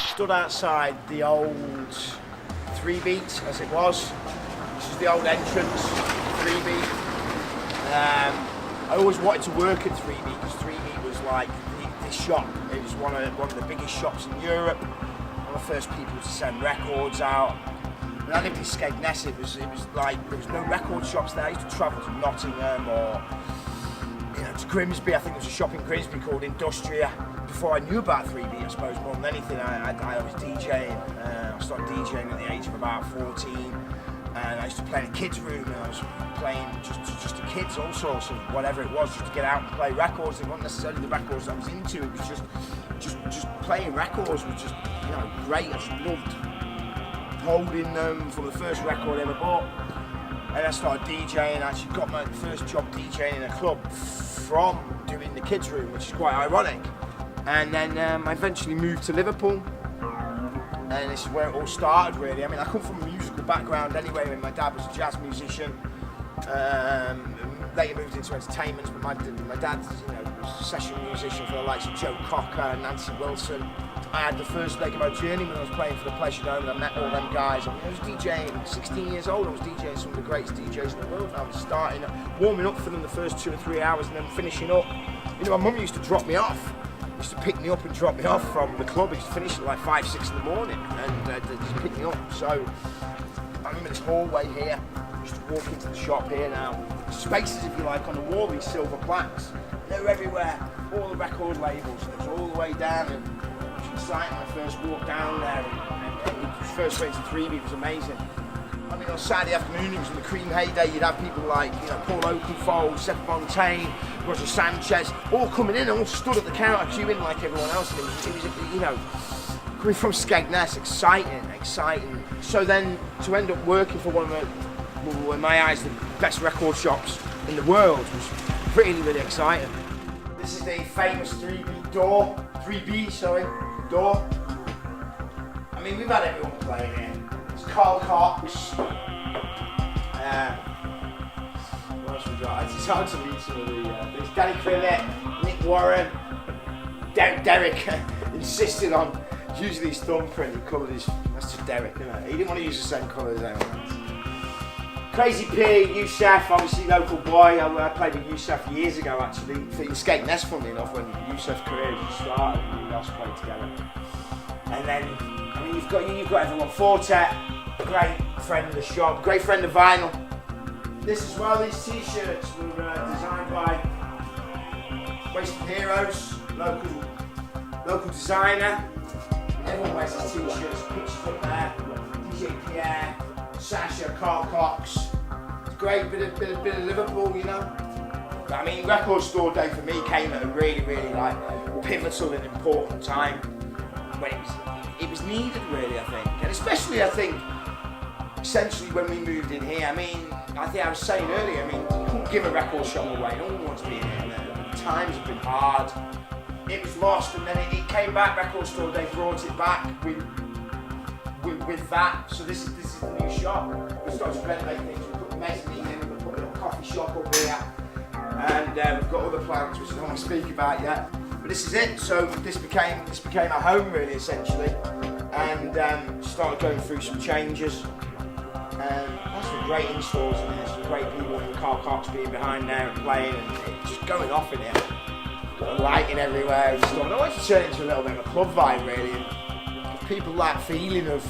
stood outside the old 3 Beat, as it was. This is the old entrance, 3 Beat. I always wanted to work at 3 Beat because 3 Beat was like the shop. It was one of the biggest shops in Europe. One of the first people to send records out. When I lived in Skegness, it was like there was no record shops there. I used to travel to Nottingham or to Grimsby. I think there was a shop in Grimsby called Industria. Before I knew about 3 Beat, I suppose more than anything, I was DJing. I started DJing at the age of about 14, and I used to play in a kids' room. And I was playing just to kids, all sorts of whatever it was, just to get out and play records. They weren't necessarily the records I was into. It was just playing records was just great. I just loved holding them from the first record I ever bought. And I started DJing. I actually got my first job DJing in a club from doing the kids' room, which is quite ironic. And then I eventually moved to Liverpool, and this is where it all started really. I mean, I come from a musical background anyway. I mean, my dad was a jazz musician, later moved into entertainment, but my dad was a session musician for the likes of Joe Cocker, Nancy Wilson. I had the first leg of my journey when I was playing for the Pleasure Dome, and I met all them guys. I mean, I was DJing, 16 years old, I was DJing some of the greatest DJs in the world. I was starting, warming up for them the first 2 or 3 hours and then finishing up. My mum used to drop me off. Used to pick me up and drop me off from the club. He used to finish at like 5, 6 in the morning and just pick me up. So I remember this hallway here. I used to walk into the shop here now. Spaces, if you like, on the wall, these silver plaques. They were everywhere. All the record labels. It was all the way down. And it was exciting when I first walked down there. And first went to 3 Beat was amazing. I mean, on Saturday afternoon, it was in the cream heyday. You'd have people like, Paul Oakenfold, Seth Fontaine, Roger Sanchez, all coming in and all stood at the counter queuing like everyone else. And it was coming from Skegness, exciting. So then to end up working for one of in my eyes, the best record shops in the world was really exciting. This is the famous 3B door. I mean, we've had everyone playing here. Carl Cox. What else we got? It's hard to read some of the. There's Danny Krillett, Nick Warren, Derek insisted on using his thumbprint. He coloured his. That's just Derek, isn't it? He didn't want to use the same colour as anyone else. Crazy P, Youssef, obviously local boy. I played with Youssef years ago actually. In Skegness, funnily enough, when Youssef's career just started, we all played together. And then, I mean, you've got everyone. Fortet. Great friend of the shop, great friend of vinyl. This as well, these t-shirts were designed by Wasted Heroes, local designer. Everyone wears these t-shirts, pictures up there. DJ Pierre, Sasha, Carl Cox. It's great, bit of Liverpool, But I mean, Record Store Day for me came at a really like pivotal and important time when it was needed really, I think. And especially I think essentially when we moved in here, I mean, I think I was saying earlier, I mean, you couldn't give a record shop away, no one wants to be in here. The times have been hard, it was lost, and then it came back. Record Store Day brought it back with that, so this is the new shop. We started to renovate things, we put the mezzanine in, we put a little coffee shop up here, and we've got other plans which I don't want to speak about yet, but this is it. So this became our home really, essentially, and started going through some changes. That's some great installs in there, some great people, and Carl Cox being behind there and playing, and it's just going off in here. Got lighting everywhere and stuff. And I want to turn it into a little bit of a club vibe really, and give people that feeling of,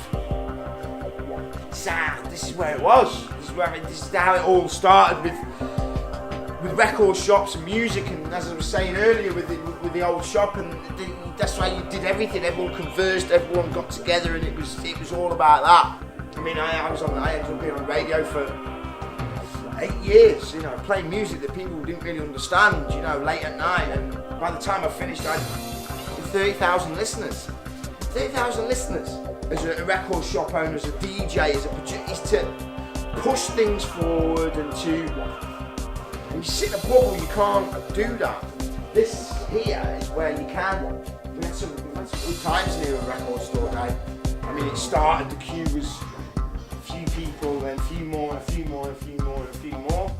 this is where it was. This is how it all started with record shops and music, and as I was saying earlier, with the old shop, and that's why you did everything. Everyone conversed, everyone got together, and it was all about that. I mean, I ended up being on radio for 8 years, playing music that people didn't really understand, late at night, and by the time I finished, I had 30,000 listeners. 30,000 listeners as a record shop owner, as a DJ, as a producer, is to push things forward and to. When you sit in a bubble, you can't do that. This here is where you can. We had some good times here at Record Store Day. I mean, it started, the queue was a few people, then a few more, and a few more, and a few more, and a few more.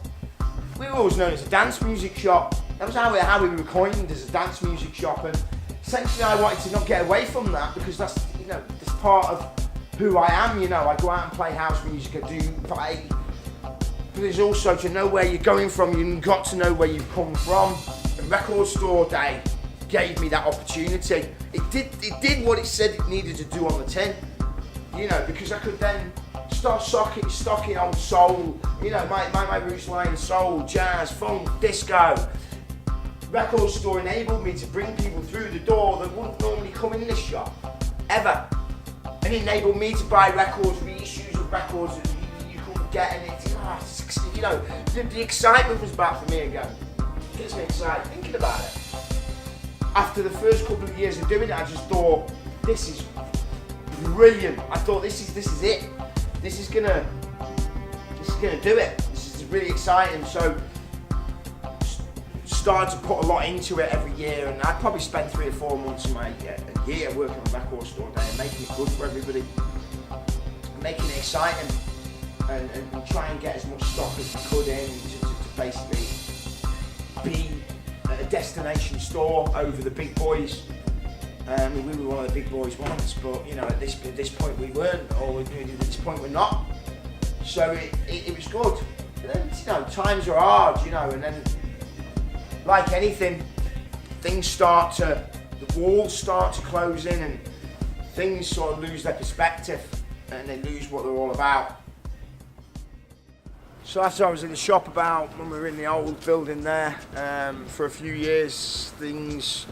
We were always known as a dance music shop. That was how we were coined, as a dance music shop, and essentially I wanted to not get away from that, because that's you know, it's part of who I am, you know. I go out and play house music, I do play. But there's also to know where you're going from, you've got to know where you've come from. And Record Store Day gave me that opportunity. It did what it said it needed to do on the tin, you know, because I could then start stocking on soul, you know, my roots lie in soul, jazz, funk, disco. Record Store enabled me to bring people through the door that wouldn't normally come in this shop, ever. And it enabled me to buy records, reissues of records that you couldn't get, and you know, the excitement was back for me again. It gets me excited thinking about it. After the first couple of years of doing it, I just thought, this is brilliant. I thought this is it. This is gonna do it. This is really exciting. So started to put a lot into it every year, and I probably spent 3 or 4 months of my year working on Record Store Day and making it good for everybody, and making it exciting, and try and get as much stock as we could in to basically be a destination store over the big boys. We were one of the big boys once, but you know, at this point we weren't, or at this point we're not. So it was good. But then, you know, times are hard, you know, and then like anything, the walls start to close in, and things sort of lose their perspective, and they lose what they're all about. So after I was in the shop when we were in the old building there, for a few years, things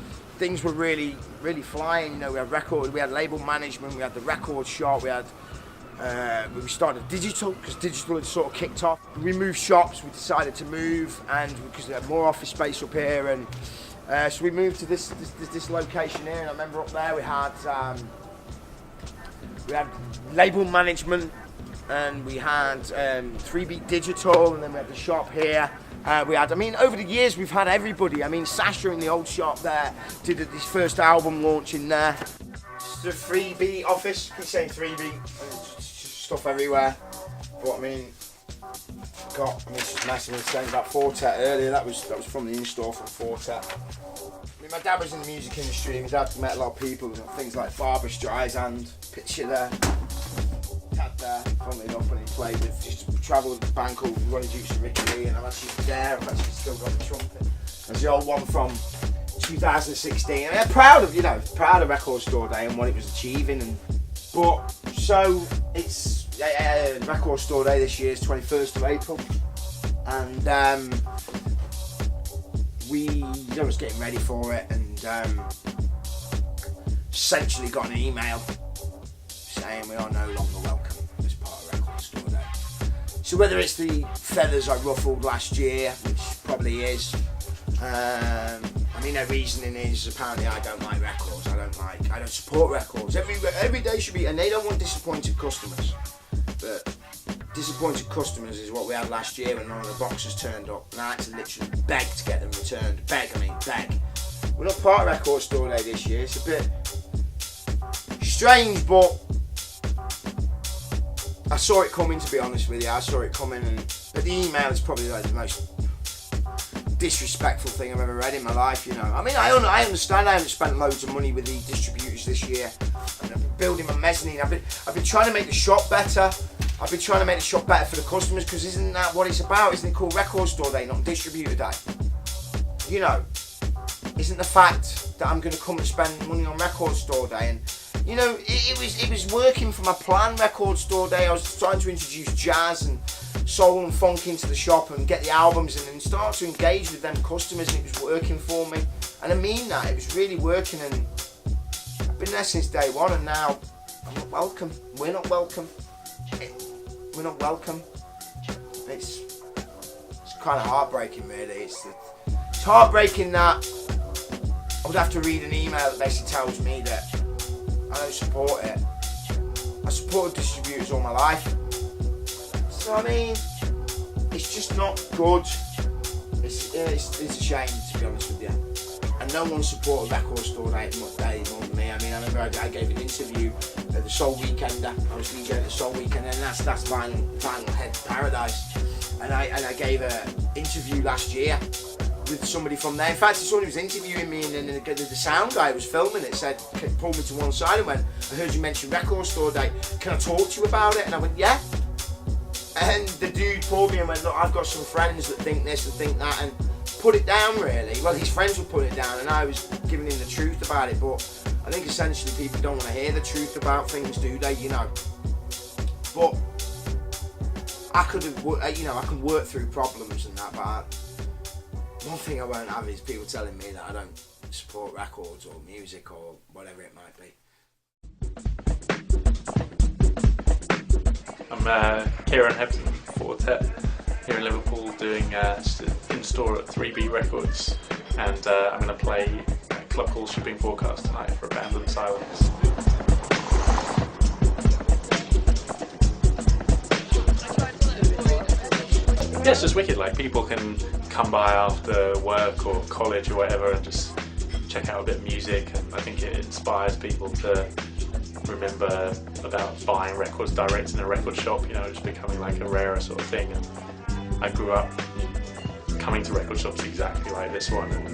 were really flying. You know, we had label management, we had the record shop, we started digital, because digital had sort of kicked off. We moved shops, we decided to move, and because we had more office space up here, and so we moved to this location here. And I remember up there we had label management, and we had 3-beat digital, and then we had the shop here. Over the years we've had everybody. I mean, Sasha in the old shop there did his first album launch in there. It's the 3-beat office. Keep saying 3-beat. It's just stuff everywhere. But I mean, it's just nice. I was saying about Fortet earlier. That was from the in-store from Fortet. I mean, my dad was in the music industry. My dad met a lot of people, things like Barbra Streisand. Picture there. Had there, funnily enough, when he played with, just travelled with a band called Ronnie Dukes and Ricky Lee, and I'm actually there. I've actually still got the trumpet. There's the old one from 2016. And I'm proud of Record Store Day and what it was achieving. So it's Record Store Day this year is 21st of April, and I was getting ready for it, and essentially got an email saying we are no longer welcome as part of Record Store Day. So whether it's the feathers I ruffled last year, which probably is, their reasoning is apparently I don't like records, I don't support records. Every day should be, and they don't want disappointed customers. But disappointed customers is what we had last year when none of the boxes turned up, and I had to literally beg to get them returned. Beg. We're not part of Record Store Day this year. It's a bit strange, but I saw it coming, to be honest with you. But the email is probably like the most disrespectful thing I've ever read in my life, you know. I mean, I understand I haven't spent loads of money with the distributors this year, and I've been building my mezzanine. I've been trying to make the shop better. I've been trying to make the shop better for the customers, because isn't that what it's about? Isn't it called Record Store Day, not Distributor Day? You know, isn't the fact that I'm going to come and spend money on Record Store Day, and you know, it was working for my plan. Record Store Day, I was trying to introduce jazz and soul and funk into the shop and get the albums in and start to engage with them customers, and it was working for me. And I mean that, it was really working, and I've been there since day one, and now I'm not welcome. We're not welcome. We're not welcome. It's kind of heartbreaking, really. It's heartbreaking that I would have to read an email that basically tells me that I don't support it. I supported distributors all my life. So I mean, it's just not good. It's a shame, to be honest with you. And no one supported Record Store Day more than me. I mean, I remember I gave an interview at the Soul Weekender. I was DJing at the Soul Weekender, and that's Vinyl Head Paradise. And I gave an interview last year, with somebody from there. In fact, somebody was interviewing me, and then the sound guy was filming it said, pulled me to one side and went, I heard you mention record store day, can I talk to you about it? And I went, yeah. And the dude pulled me and went, look, I've got some friends that think this and think that, and put it down really. Well, his friends were putting it down and I was giving him the truth about it, but I think essentially people don't want to hear the truth about things, do they, you know? But I could have, you know, I can work through problems and that, but one thing I won't have is people telling me that I don't support records or music or whatever it might be. I'm Kieran Hebson, Quartet, here in Liverpool doing in-store at 3B Records, and I'm going to play a club called Shipping Forecast tonight for Abandoned Silence. Yeah, it's just wicked, like people can come by after work or college or whatever and just check out a bit of music, and I think it inspires people to remember about buying records direct in a record shop, you know, just becoming like a rarer sort of thing. And I grew up coming to record shops exactly like this one, and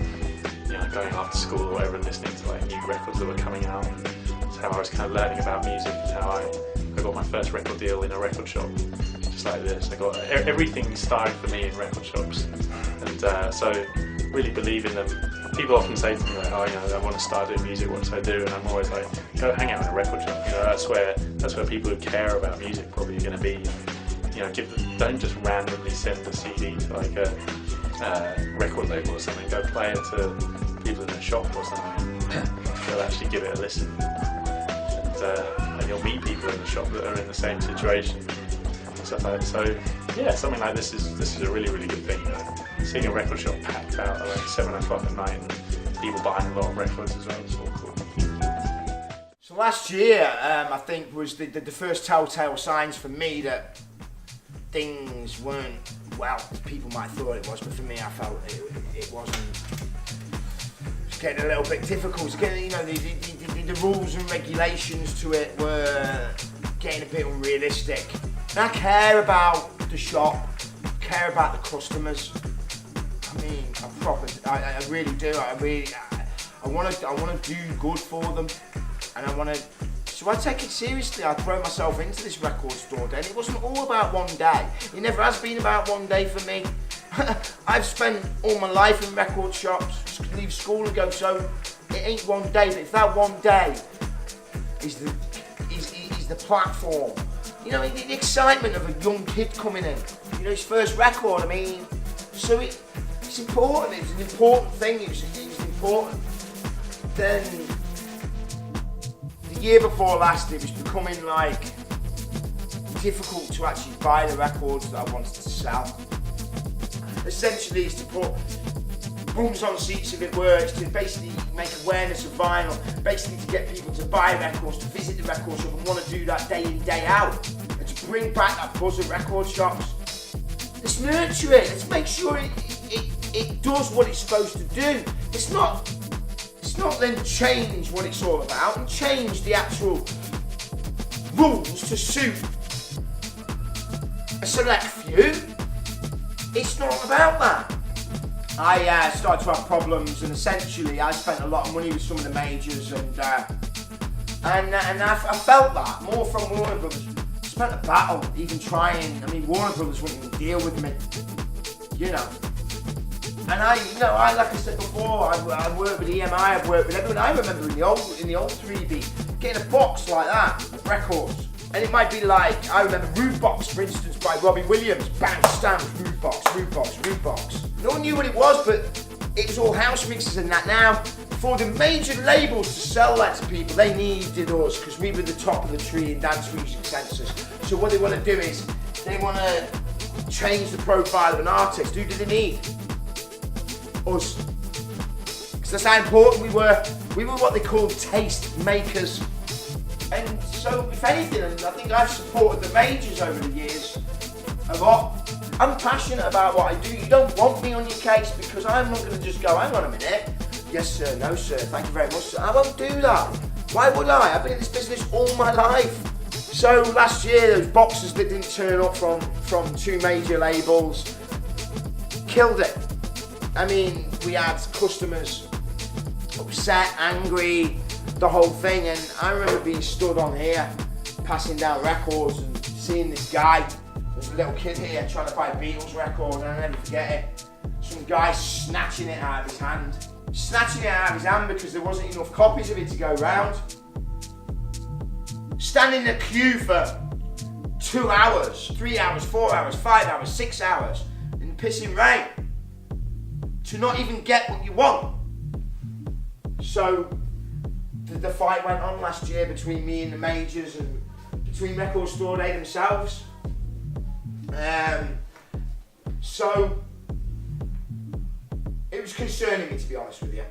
you know, going after school or whatever and listening to like new records that were coming out. And that's how I was kind of learning about music. It's how I got my first record deal in a record shop, just like this. I got everything started for me in record shops, and so really believe in them. People often say to me like, oh, you know, I want to start doing music, what should I do? And I'm always like, go hang out in a record shop. You know, that's where people who care about music probably are going to be. You know, don't just randomly send a CD to like a record label or something. Go play it to people in a shop or something. They'll actually give it a listen, and you'll meet people in the shop that are in the same situation and stuff like that. So yeah, something like this is a really, really good thing. You know? Seeing a record shop packed out at like 7 o'clock at night and people buying a lot of records as well, it's all cool. So last year, I think was the first telltale signs for me that things weren't, well, people might have thought it was, but for me I felt it wasn't. It's getting a little bit difficult. It's getting, you know, the rules and regulations to it were getting a bit unrealistic. And I care about the shop, care about the customers. I mean, I really do. I want to do good for them, and I want to. So I take it seriously. I throw myself into this record store day, and it wasn't all about one day. It never has been about one day for me. I've spent all my life in record shops. Just leave school and go. So it ain't one day, but if that one day is the platform, you know, the excitement of a young kid coming in, you know, his first record. I mean, so it's important. It's an important thing. It's important. Then the year before last, it was becoming like difficult to actually buy the records that I wanted to sell. Essentially, it's to put bums on seats if it works, to basically make awareness of vinyl, basically to get people to buy records, to visit the record shop and want to do that day in, day out, and to bring back that buzz of record shops. Let's nurture it. Let's make sure it does what it's supposed to do. It's not then change what it's all about and change the actual rules to suit a select few. It's not about that. I started to have problems, and essentially I spent a lot of money with some of the majors, and I felt that more from Warner Brothers. I spent a battle even trying. I mean, Warner Brothers wouldn't even deal with me, you know. And I like I said before, I worked with EMI, I've worked with everyone. I remember in the old 3B, getting a box like that of records. And it might be like, I remember Root Box, for instance, by Robbie Williams. Bang, stamps, Root Box. No one knew what it was, but it was all house mixes and that. Now, for the major labels to sell that to people, they needed us, because we were the top of the tree in dance music census. So what they want to do is, they want to change the profile of an artist. Who do they need? Us. Because that's how important we were. We were what they called taste makers. And so, if anything, and I think I've supported the majors over the years a lot. I'm passionate about what I do. You don't want me on your case, because I'm not going to just go, hang on a minute. Yes sir, no sir, thank you very much sir. I won't do that. Why would I? I've been in this business all my life. So last year, those boxes that didn't turn up from two major labels, killed it. I mean, we had customers upset, angry, the whole thing, and I remember being stood on here, passing down records and seeing this guy, there's a little kid here trying to buy a Beatles record, and I'll never forget it. Some guy snatching it out of his hand. Snatching it out of his hand because there wasn't enough copies of it to go round. Standing in a queue for 2 hours, 3 hours, 4 hours, 5 hours, 6 hours in pissing rain to not even get what you want. So the fight went on last year between me and the majors and between Record Store Day themselves. So it was concerning me, to be honest with you.